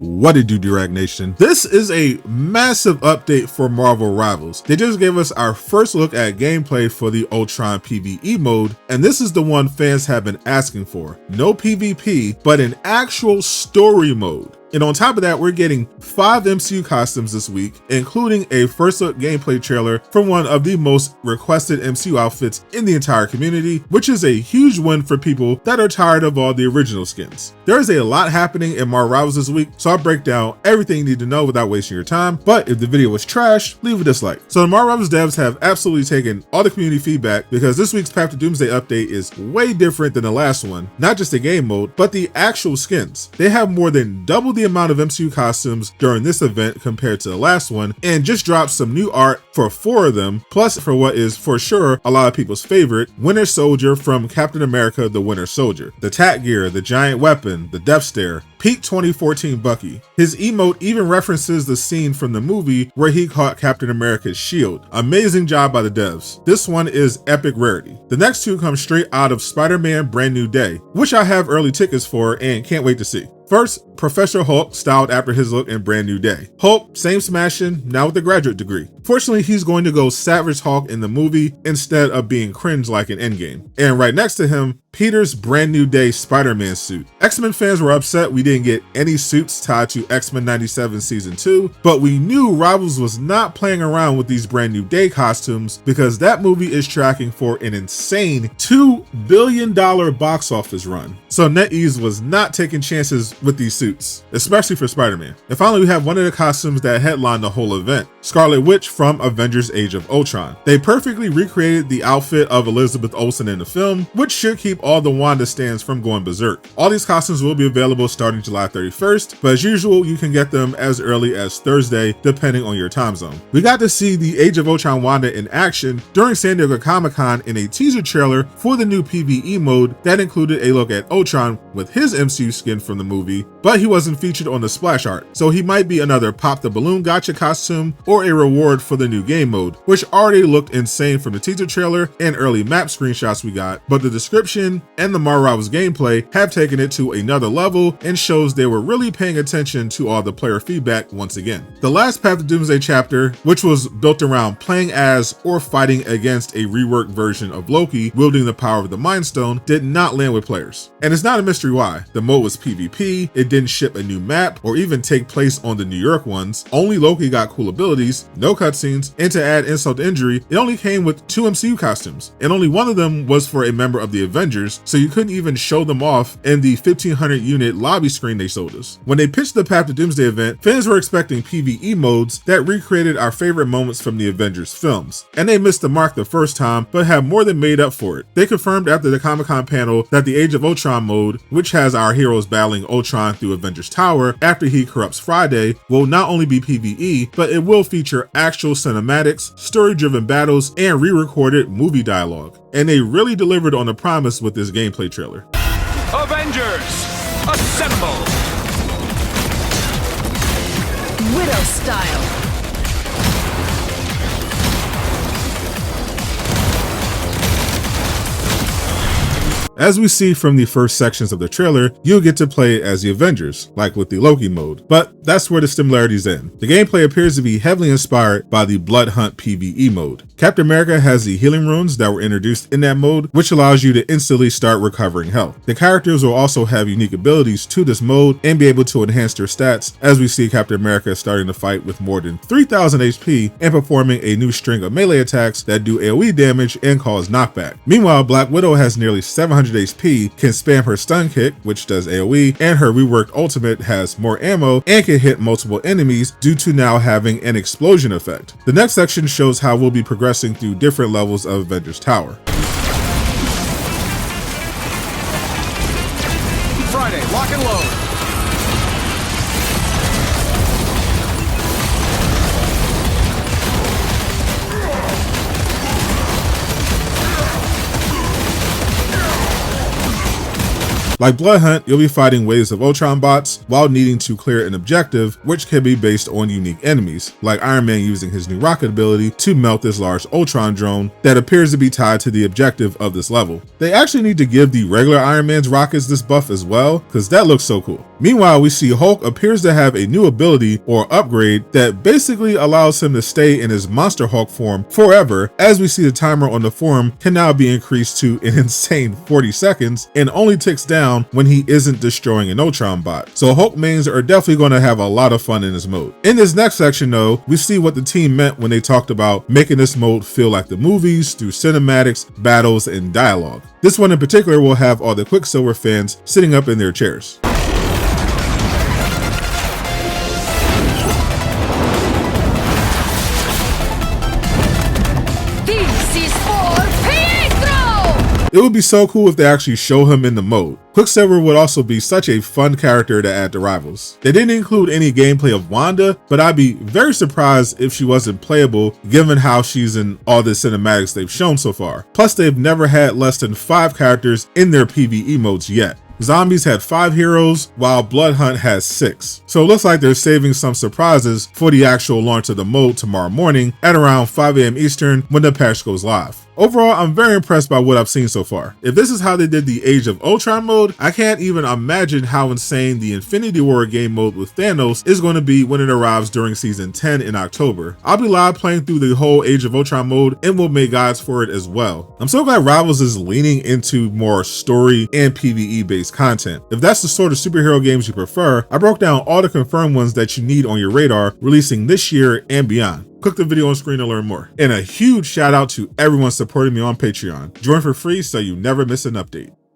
What did you do, Direct Nation? This is a massive update for Marvel Rivals. They just gave us our first look at gameplay for the Ultron PvE mode, and this is the one fans have been asking for. No PvP, but an actual story mode. And on top of that, we're getting 5 MCU costumes this week, including a first look gameplay trailer from one of the most requested MCU outfits in the entire community, which is a huge win for people that are tired of all the original skins. There is a lot happening in Marvel Rivals this week, so I'll break down everything you need to know without wasting your time. But if the video was trash, leave a dislike. So the Marvel Rivals devs have absolutely taken all the community feedback, because this week's Path to Doomsday update is way different than the last one. Not just the game mode, but the actual skins. They have more than double the amount of MCU costumes during this event compared to the last one, and just dropped some new art for 4 of them, plus for what is for sure a lot of people's favorite, Winter Soldier from Captain America the Winter Soldier. The tack gear, the giant weapon, the death stare, peak 2014 Bucky. His emote even references the scene from the movie where he caught Captain America's shield. Amazing job by the devs. This one is epic rarity. The next 2 come straight out of Spider-Man Brand New Day, which I have early tickets for and can't wait to see. First, Professor Hulk, styled after his look in Brand New Day. Hulk, same smashing, now with a graduate degree. Fortunately, he's going to go Savage Hulk in the movie instead of being cringe like in Endgame. And right next to him, Peter's Brand New Day Spider-Man suit. X-Men fans were upset we didn't get any suits tied to X-Men 97 Season 2, but we knew Rivals was not playing around with these Brand New Day costumes, because that movie is tracking for an insane $2 billion box office run. So NetEase was not taking chances with these suits, especially for Spider-Man. And finally, we have one of the costumes that headlined the whole event, Scarlet Witch from Avengers Age of Ultron. They perfectly recreated the outfit of Elizabeth Olsen in the film, which should keep all the Wanda stands from going berserk. All these costumes will be available starting July 31st, but as usual, you can get them as early as Thursday, depending on your time zone. We got to see the Age of Ultron Wanda in action during San Diego Comic-Con in a teaser trailer for the new PvE mode that included a look at Ultron with his MCU skin from the movie, but he wasn't featured on the splash art, so he might be another pop the balloon gotcha costume or a reward for the new game mode, which already looked insane from the teaser trailer and early map screenshots we got, but the description and the Marvel Rivals gameplay have taken it to another level and shows they were really paying attention to all the player feedback once again. The last Path to Doomsday chapter, which was built around playing as or fighting against a reworked version of Loki wielding the power of the Mind Stone, did not land with players. And it's not a mystery why. The mode was PvP, it didn't ship a new map or even take place on the New York ones, only Loki got cool abilities, no cutscenes, and to add insult to injury, it only came with 2 MCU costumes, and only one of them was for a member of the Avengers, so you couldn't even show them off in the 1500 unit lobby screen they sold us. When they pitched the Path to Doomsday event, fans were expecting PvE modes that recreated our favorite moments from the Avengers films, and they missed the mark the first time, but have more than made up for it. They confirmed after the Comic-Con panel that the Age of Ultron mode, which has our heroes battling Ultron through Avengers Tower after he corrupts Friday, will not only be PvE, but it will feature actual cinematics, story-driven battles, and re-recorded movie dialogue. And they really delivered on the promise with this gameplay trailer. Avengers, assemble! Widow style. As we see from the first sections of the trailer, you'll get to play as the Avengers, like with the Loki mode, but that's where the similarities end. The gameplay appears to be heavily inspired by the Blood Hunt PvE mode. Captain America has the healing runes that were introduced in that mode, which allows you to instantly start recovering health. The characters will also have unique abilities to this mode and be able to enhance their stats, as we see Captain America starting to fight with more than 3000 HP and performing a new string of melee attacks that do AoE damage and cause knockback. Meanwhile, Black Widow has nearly 700 HP, can spam her stun kick, which does AoE, and her reworked ultimate has more ammo and can hit multiple enemies due to now having an explosion effect. The next section shows how we'll be progressing through different levels of Avengers Tower. Friday, lock and load. Like Blood Hunt, you'll be fighting waves of Ultron bots while needing to clear an objective, which can be based on unique enemies, like Iron Man using his new rocket ability to melt this large Ultron drone that appears to be tied to the objective of this level. They actually need to give the regular Iron Man's rockets this buff as well, because that looks so cool. Meanwhile, we see Hulk appears to have a new ability or upgrade that basically allows him to stay in his Monster Hulk form forever, as we see the timer on the form can now be increased to an insane 40 seconds and only ticks down when he isn't destroying an Ultron bot. So Hulk mains are definitely going to have a lot of fun in this mode. In this next section though, we see what the team meant when they talked about making this mode feel like the movies through cinematics, battles, and dialogue. This one in particular will have all the Quicksilver fans sitting up in their chairs. It would be so cool if they actually show him in the mode. Quicksilver would also be such a fun character to add to Rivals. They didn't include any gameplay of Wanda, but I'd be very surprised if she wasn't playable given how she's in all the cinematics they've shown so far. Plus, they've never had less than 5 characters in their PvE modes yet. Zombies had 5 heroes, while Blood Hunt has 6. So it looks like they're saving some surprises for the actual launch of the mode tomorrow morning at around 5 AM Eastern when the patch goes live. Overall, I'm very impressed by what I've seen so far. If this is how they did the Age of Ultron mode, I can't even imagine how insane the Infinity War game mode with Thanos is going to be when it arrives during Season 10 in October. I'll be live playing through the whole Age of Ultron mode and will make guides for it as well. I'm so glad Rivals is leaning into more story and PvE based content. If that's the sort of superhero games you prefer, I broke down all the confirmed ones that you need on your radar releasing this year and beyond. Click the video on screen to learn more. And a huge shout out to everyone supporting me on Patreon. Join for free so you never miss an update.